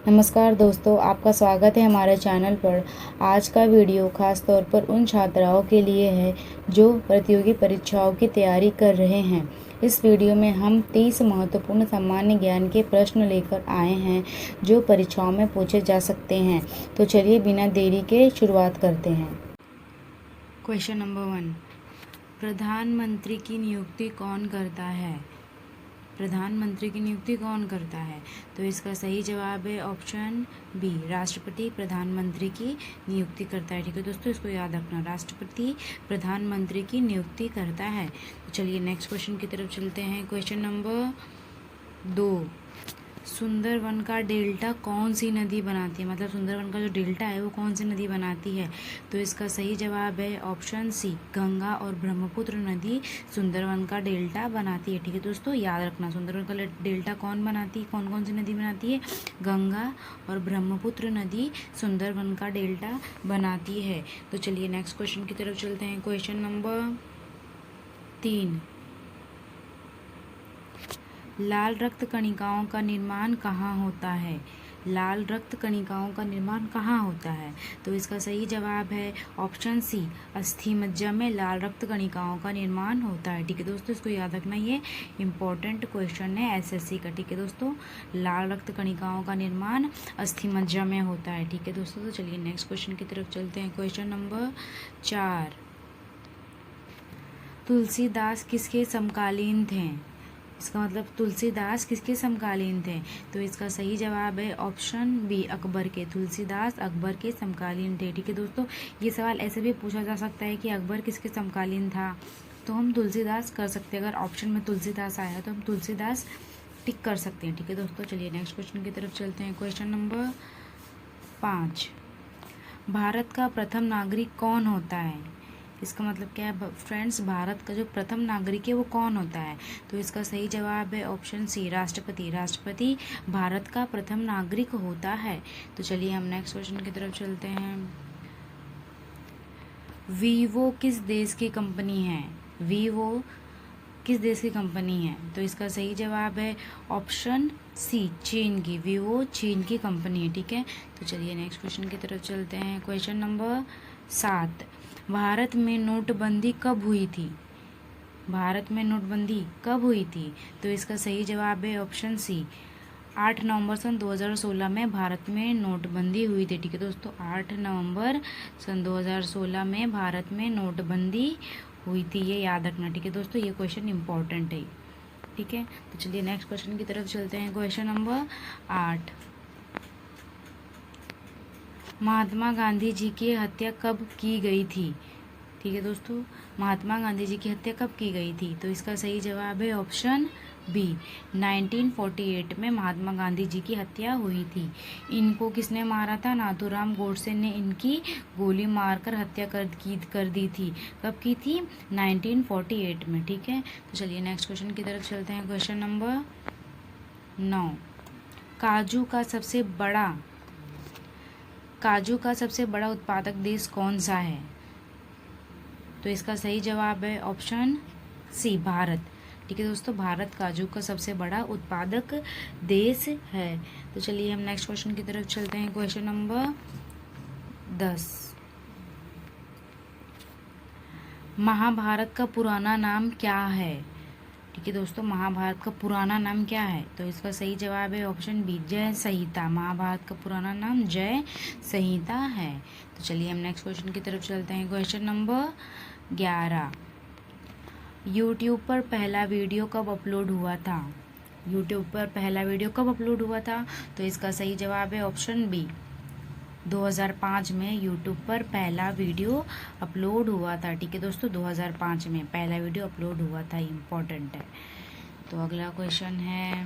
नमस्कार दोस्तों, आपका स्वागत है हमारे चैनल पर। आज का वीडियो खास तौर पर उन छात्राओं के लिए है जो प्रतियोगी परीक्षाओं की तैयारी कर रहे हैं। इस वीडियो में हम 30 महत्वपूर्ण सामान्य ज्ञान के प्रश्न लेकर आए हैं जो परीक्षाओं में पूछे जा सकते हैं। तो चलिए बिना देरी के शुरुआत करते हैं। क्वेश्चन नंबर 1, प्रधानमंत्री की नियुक्ति कौन करता है? प्रधानमंत्री की नियुक्ति कौन करता है? तो इसका सही जवाब है ऑप्शन बी, राष्ट्रपति प्रधानमंत्री की नियुक्ति करता है। ठीक है दोस्तों, इसको याद रखना, राष्ट्रपति प्रधानमंत्री की नियुक्ति करता है। तो चलिए नेक्स्ट क्वेश्चन की तरफ चलते हैं। क्वेश्चन नंबर 2, सुंदरवन का डेल्टा कौन सी नदी बनाती है? मतलब सुंदरवन का जो डेल्टा है वो कौन सी नदी बनाती है? तो इसका सही जवाब है ऑप्शन सी, गंगा और ब्रह्मपुत्र नदी सुंदरवन का डेल्टा बनाती है। ठीक है दोस्तों, याद रखना, सुंदरवन का डेल्टा कौन बनाती है, कौन कौन सी नदी बनाती है? गंगा और ब्रह्मपुत्र नदी सुंदरवन का डेल्टा बनाती है। तो चलिए नेक्स्ट क्वेश्चन की तरफ चलते हैं। क्वेश्चन नंबर 3, लाल रक्त कणिकाओं का निर्माण कहाँ होता है? लाल रक्त कणिकाओं का निर्माण कहाँ होता है? तो इसका सही जवाब है ऑप्शन सी, अस्थि मज्जा में लाल रक्त कणिकाओं का निर्माण होता है। ठीक है दोस्तों, इसको याद रखना, ये इंपॉर्टेंट क्वेश्चन है एसएससी का। ठीक है दोस्तों, लाल रक्त कणिकाओं का निर्माण अस्थि मज्जा में होता है। ठीक है दोस्तों, तो चलिए नेक्स्ट क्वेश्चन की तरफ चलते हैं। क्वेश्चन नंबर 4, तुलसीदास किसके समकालीन थे? इसका मतलब तुलसीदास किसके समकालीन थे? तो इसका सही जवाब है ऑप्शन बी, अकबर के। तुलसीदास अकबर के समकालीन थे। ठीक है दोस्तों, ये सवाल ऐसे भी पूछा जा सकता है कि अकबर किसके समकालीन था, तो हम तुलसीदास कर सकते हैं। अगर ऑप्शन में तुलसीदास आया तो हम तुलसीदास टिक कर सकते हैं। ठीक है दोस्तों, चलिए नेक्स्ट क्वेश्चन की तरफ चलते हैं। क्वेश्चन नंबर 5, भारत का प्रथम नागरिक कौन होता है? इसका मतलब क्या है फ्रेंड्स, भारत का जो प्रथम नागरिक है वो कौन होता है? तो इसका सही जवाब है ऑप्शन सी, राष्ट्रपति। राष्ट्रपति भारत का प्रथम नागरिक होता है। तो चलिए हम नेक्स्ट क्वेश्चन की तरफ चलते हैं। वीवो किस देश की कंपनी है? वीवो किस देश की कंपनी है? तो इसका सही जवाब है ऑप्शन सी, चीन की। वीवो चीन की कंपनी है। ठीक है, तो चलिए नेक्स्ट क्वेश्चन की तरफ चलते हैं। क्वेश्चन नंबर 7, भारत में नोटबंदी कब हुई थी? भारत में नोटबंदी कब हुई थी? तो इसका सही जवाब है ऑप्शन सी, 8 नवंबर सन 2016 में भारत में नोटबंदी हुई थी। ठीक है दोस्तों, 8 नवंबर सन 2016 में भारत में नोटबंदी हुई थी, ये याद रखना। ठीक है दोस्तों, ये क्वेश्चन इंपॉर्टेंट है। ठीक है, तो चलिए नेक्स्ट क्वेश्चन की तरफ चलते हैं। क्वेश्चन नंबर 8, महात्मा गांधी जी की हत्या कब की गई थी? ठीक है दोस्तों, महात्मा गांधी जी की हत्या कब की गई थी? तो इसका सही जवाब है ऑप्शन बी, 1948 में महात्मा गांधी जी की हत्या हुई थी। इनको किसने मारा था? नाथूराम गोडसे ने इनकी गोली मारकर हत्या कर दी थी। कब की थी? 1948 में। ठीक है, तो चलिए नेक्स्ट क्वेश्चन की तरफ चलते हैं। क्वेश्चन नंबर 9, काजू का सबसे बड़ा उत्पादक देश कौन सा है? तो इसका सही जवाब है ऑप्शन सी, भारत। ठीक है दोस्तों, भारत काजू का सबसे बड़ा उत्पादक देश है। तो चलिए हम नेक्स्ट क्वेश्चन की तरफ चलते हैं। क्वेश्चन नंबर 10, महाभारत का पुराना नाम क्या है? ठीक है दोस्तों, महाभारत का पुराना नाम क्या है? तो इसका सही जवाब है ऑप्शन बी, जय संहिता। महाभारत का पुराना नाम जय संहिता है। तो चलिए हम नेक्स्ट क्वेश्चन की तरफ चलते हैं। क्वेश्चन नंबर 11, यूट्यूब पर पहला वीडियो कब अपलोड हुआ था? यूट्यूब पर पहला वीडियो कब अपलोड हुआ था? तो इसका सही जवाब है ऑप्शन बी, 2005 में यूट्यूब पर पहला वीडियो अपलोड हुआ था। ठीक है दोस्तों, 2005 में पहला वीडियो अपलोड हुआ था, इम्पोर्टेंट है। तो अगला क्वेश्चन है,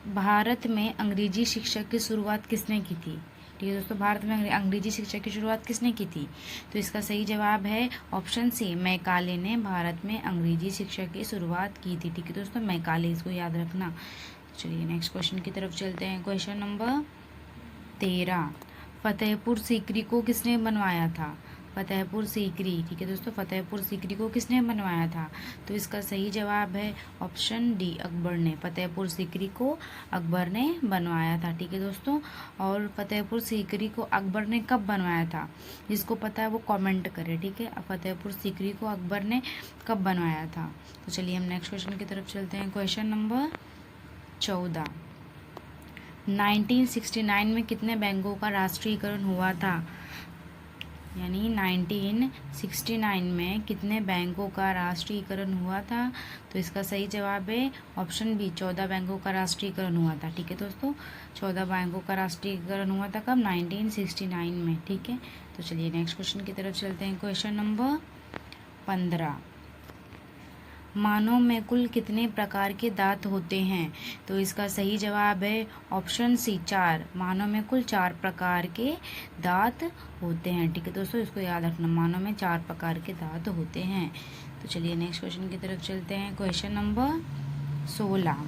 भारत में अंग्रेजी शिक्षा की शुरुआत किसने की थी? ठीक है दोस्तों, भारत में अंग्रेजी शिक्षा की शुरुआत किसने की थी? तो इसका सही जवाब है ऑप्शन सी, मैकाले ने भारत में अंग्रेजी शिक्षा की शुरुआत की थी। ठीक है दोस्तों, मैकाले, इसको याद रखना। चलिए नेक्स्ट क्वेश्चन की तरफ चलते हैं। क्वेश्चन नंबर 13, फतेहपुर सीकरी को किसने बनवाया था? फतेहपुर सीकरी। ठीक है दोस्तों, फतेहपुर सीकरी को किसने बनवाया था? तो इसका सही जवाब है ऑप्शन डी, अकबर ने। फतेहपुर सीकरी को अकबर ने बनवाया था। ठीक है दोस्तों, और फतेहपुर सीकरी को अकबर ने कब बनवाया था? जिसको पता है वो कमेंट करे। ठीक है, फतेहपुर सीकरी को अकबर ने कब बनवाया था? तो चलिए हम नेक्स्ट क्वेश्चन की तरफ चलते हैं। क्वेश्चन नंबर 14, 1969 में कितने बैंकों का राष्ट्रीयकरण हुआ था? यानी 1969 में कितने बैंकों का राष्ट्रीयकरण हुआ था? तो इसका सही जवाब है ऑप्शन बी, 14 बैंकों का राष्ट्रीयकरण हुआ था। ठीक है दोस्तों, 14 बैंकों का राष्ट्रीयकरण हुआ था कब? 1969 में। ठीक है, तो चलिए नेक्स्ट क्वेश्चन की तरफ चलते हैं। क्वेश्चन नंबर 15, मानव में कुल कितने प्रकार के दांत होते हैं? तो इसका सही जवाब है ऑप्शन सी, 4। मानव में कुल 4 प्रकार के दांत होते हैं। ठीक है दोस्तों, इसको याद रखना, मानव में 4 प्रकार के दांत होते हैं। तो चलिए नेक्स्ट क्वेश्चन की तरफ चलते हैं। क्वेश्चन नंबर 16,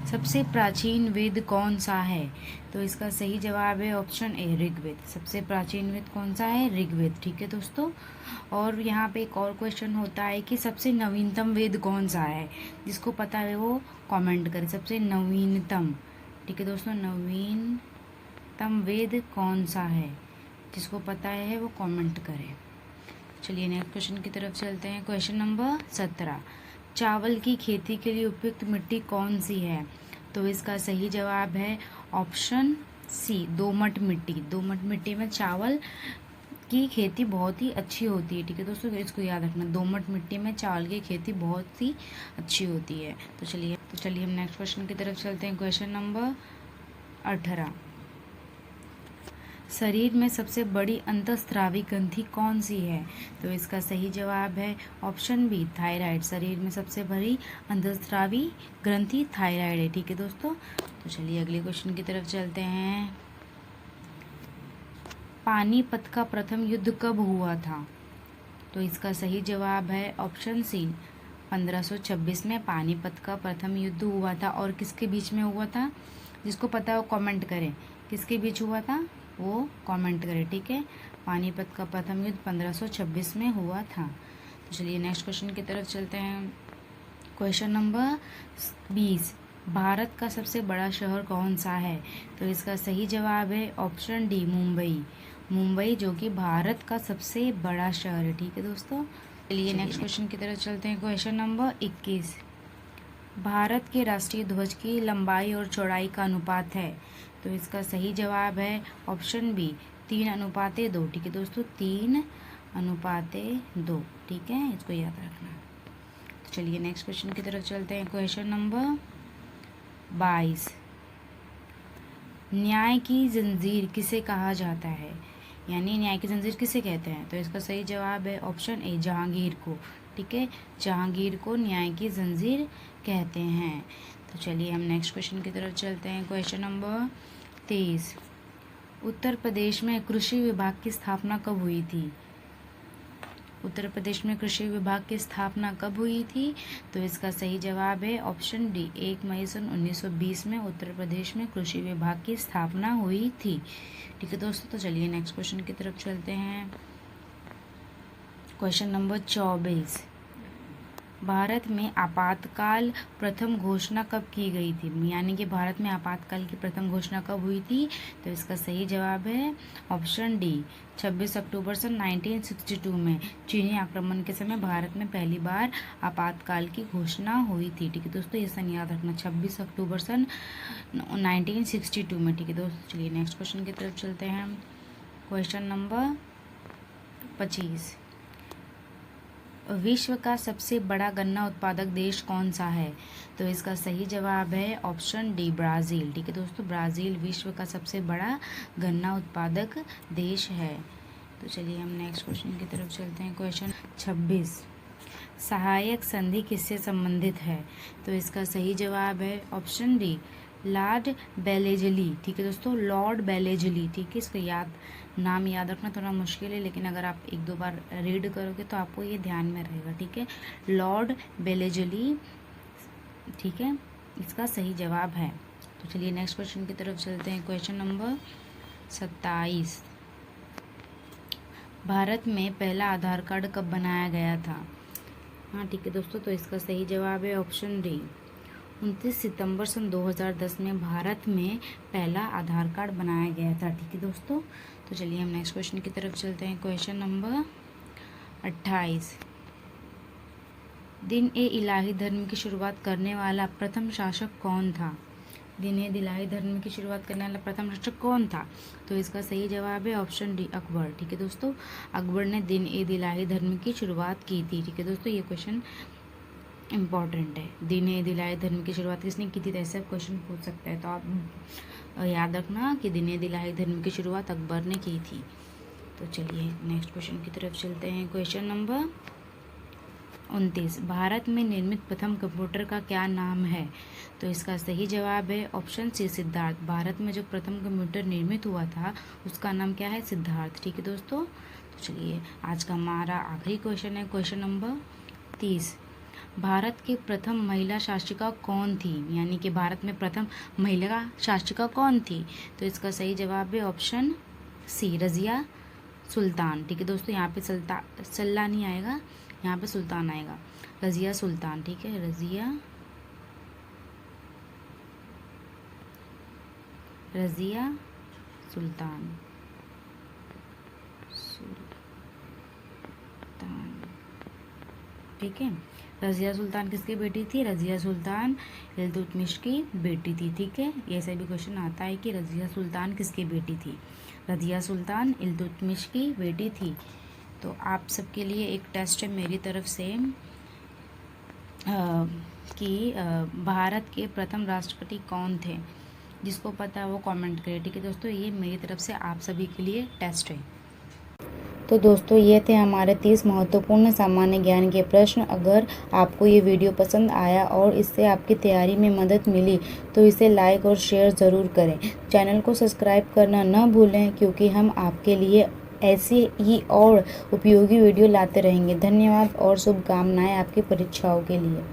सबसे प्राचीन वेद कौन सा है? तो इसका सही जवाब है ऑप्शन ए, ऋग्वेद। सबसे प्राचीन वेद कौन सा है? ऋग्वेद। ठीक है दोस्तों, और यहाँ पे एक और क्वेश्चन होता है कि सबसे नवीनतम वेद कौन सा है? जिसको पता है वो कमेंट करे, सबसे नवीनतम। ठीक है दोस्तों, नवीनतम वेद कौन सा है? जिसको पता है वो कमेंट करे। चलिए नेक्स्ट क्वेश्चन की तरफ चलते हैं। क्वेश्चन नंबर 17, चावल की खेती के लिए उपयुक्त मिट्टी कौन सी है? तो इसका सही जवाब है ऑप्शन सी, दोमट मिट्टी। दोमट मिट्टी में चावल की खेती बहुत ही अच्छी होती है। ठीक है दोस्तों, इसको याद रखना, दोमट मिट्टी में चावल की खेती बहुत ही अच्छी होती है। तो चलिए हम नेक्स्ट क्वेश्चन की तरफ चलते हैं। क्वेश्चन नंबर 18, शरीर में सबसे बड़ी अंतःस्रावी ग्रंथि कौन सी है? तो इसका सही जवाब है ऑप्शन बी, थायराइड। शरीर में सबसे बड़ी अंतःस्रावी ग्रंथि थायराइड है। ठीक है दोस्तों, तो चलिए अगले क्वेश्चन की तरफ चलते हैं। पानीपत का प्रथम युद्ध कब हुआ था? तो इसका सही जवाब है ऑप्शन सी, 1526 में पानीपत का प्रथम युद्ध हुआ था। और किसके बीच में हुआ था? जिसको पता है वो कमेंट करे, किसके बीच हुआ था वो कमेंट करे। ठीक है, पानीपत का प्रथम युद्ध 1526 में हुआ था। तो चलिए नेक्स्ट क्वेश्चन की तरफ चलते हैं। क्वेश्चन नंबर 20, भारत का सबसे बड़ा शहर कौन सा है? तो इसका सही जवाब है ऑप्शन डी, मुंबई। मुंबई जो कि भारत का सबसे बड़ा शहर है। ठीक है दोस्तों, चलिए नेक्स्ट क्वेश्चन की तरफ चलते हैं। क्वेश्चन नंबर 21, भारत के राष्ट्रीय ध्वज की लंबाई और चौड़ाई का अनुपात है? तो इसका सही जवाब है ऑप्शन बी, 3:2। ठीक है दोस्तों, 3:2। ठीक है, इसको याद रखना। तो चलिए नेक्स्ट क्वेश्चन की तरफ चलते हैं। क्वेश्चन नंबर 22, न्याय की जंजीर किसे कहा जाता है? यानी न्याय की जंजीर किसे कहते हैं? तो इसका सही जवाब है ऑप्शन ए, जहांगीर को। ठीक है, जहांगीर को न्याय की जंजीर कहते हैं। तो चलिए हम नेक्स्ट क्वेश्चन की तरफ चलते हैं। क्वेश्चन नंबर 23, उत्तर प्रदेश में कृषि विभाग की स्थापना कब हुई थी? उत्तर प्रदेश में कृषि विभाग की स्थापना कब हुई थी? तो इसका सही जवाब है ऑप्शन डी, 1 मई सन 1920 में उत्तर प्रदेश में कृषि विभाग की स्थापना हुई थी। ठीक है दोस्तों, तो चलिए नेक्स्ट क्वेश्चन की तरफ चलते हैं। क्वेश्चन नंबर 24, भारत में आपातकाल प्रथम घोषणा कब की गई थी? यानी कि भारत में आपातकाल की प्रथम घोषणा कब हुई थी? तो इसका सही जवाब है ऑप्शन डी, 26 अक्टूबर सन 1962 में चीनी आक्रमण के समय भारत में पहली बार आपातकाल की घोषणा हुई थी। ठीक है दोस्तों, ये सन याद रखना, 26 अक्टूबर सन 1962 में। ठीक है दोस्तों, चलिए नेक्स्ट क्वेश्चन की तरफ चलते हैं। क्वेश्चन नंबर 25, विश्व का सबसे बड़ा गन्ना उत्पादक देश कौन सा है? तो इसका सही जवाब है ऑप्शन डी, ब्राज़ील। ठीक है दोस्तों, ब्राज़ील विश्व का सबसे बड़ा गन्ना उत्पादक देश है। तो चलिए हम नेक्स्ट क्वेश्चन की तरफ चलते हैं। क्वेश्चन 26, सहायक संधि किससे संबंधित है? तो इसका सही जवाब है ऑप्शन डी, लॉर्ड बेलेजली। ठीक है दोस्तों, लॉर्ड बेलेजली। ठीक है, इसको नाम याद रखना थोड़ा मुश्किल है, लेकिन अगर आप 1-2 बार रीड करोगे तो आपको ये ध्यान में रहेगा। ठीक है, लॉर्ड बेलेजली। ठीक है, इसका सही जवाब है। तो चलिए नेक्स्ट क्वेश्चन की तरफ चलते हैं। क्वेश्चन नंबर 27, भारत में पहला आधार कार्ड कब बनाया गया था? हाँ ठीक है दोस्तों, तो इसका सही जवाब है ऑप्शन डी, 29 सितंबर सन 2010 में भारत में पहला आधार कार्ड बनाया गया था। ठीक है दोस्तों, तो चलिए हम नेक्स्ट क्वेश्चन की तरफ चलते हैं। क्वेश्चन नंबर 28, दिन ए इलाही धर्म की शुरुआत करने वाला प्रथम शासक कौन था? दिन ए इलाही धर्म की शुरुआत करने वाला प्रथम शासक कौन था? तो इसका सही जवाब है ऑप्शन डी, अकबर। ठीक है दोस्तों, अकबर ने दिन ए इलाही धर्म की शुरुआत की थी। ठीक है दोस्तों, ये क्वेश्चन इम्पॉर्टेंट है। दिन ए इलाही धर्म की शुरुआत किसने की थी? तो ऐसा क्वेश्चन पूछ सकता है, तो आप याद रखना कि दिन ए इलाही धर्म की शुरुआत अकबर ने की थी। तो चलिए नेक्स्ट क्वेश्चन की तरफ चलते हैं। क्वेश्चन नंबर 29, भारत में निर्मित प्रथम कंप्यूटर का क्या नाम है? तो इसका सही जवाब है ऑप्शन सी, सिद्धार्थ। भारत में जो प्रथम कंप्यूटर निर्मित हुआ था उसका नाम क्या है? सिद्धार्थ। ठीक है दोस्तों, तो चलिए आज का हमारा आखिरी क्वेश्चन है, क्वेश्चन नंबर 30, भारत की प्रथम महिला शासिका कौन थी? यानी कि भारत में प्रथम महिला शासिका कौन थी? तो इसका सही जवाब है ऑप्शन सी, रज़िया सुल्तान। ठीक है दोस्तों, यहाँ पे सल्ला नहीं आएगा, यहाँ पे सुल्तान आएगा, रज़िया सुल्तान। ठीक है, रज़िया सुल्तान ठीक है, रज़िया सुल्तान किसकी बेटी थी? रज़िया सुल्तान इल्तुतमिश की बेटी थी। ठीक है, ऐसा भी क्वेश्चन आता है कि रज़िया सुल्तान किसकी बेटी थी? रज़िया सुल्तान इल्तुतमिश की बेटी थी। तो आप सबके लिए एक टेस्ट है मेरी तरफ से कि भारत के प्रथम राष्ट्रपति कौन थे? जिसको पता है वो कमेंट करे। ठीक है दोस्तों, ये मेरी तरफ से आप सभी के लिए टेस्ट है। तो दोस्तों ये थे हमारे 30 महत्वपूर्ण सामान्य ज्ञान के प्रश्न। अगर आपको ये वीडियो पसंद आया और इससे आपकी तैयारी में मदद मिली तो इसे लाइक और शेयर ज़रूर करें। चैनल को सब्सक्राइब करना न भूलें, क्योंकि हम आपके लिए ऐसी ही और उपयोगी वीडियो लाते रहेंगे। धन्यवाद और शुभकामनाएं आपकी परीक्षाओं के लिए।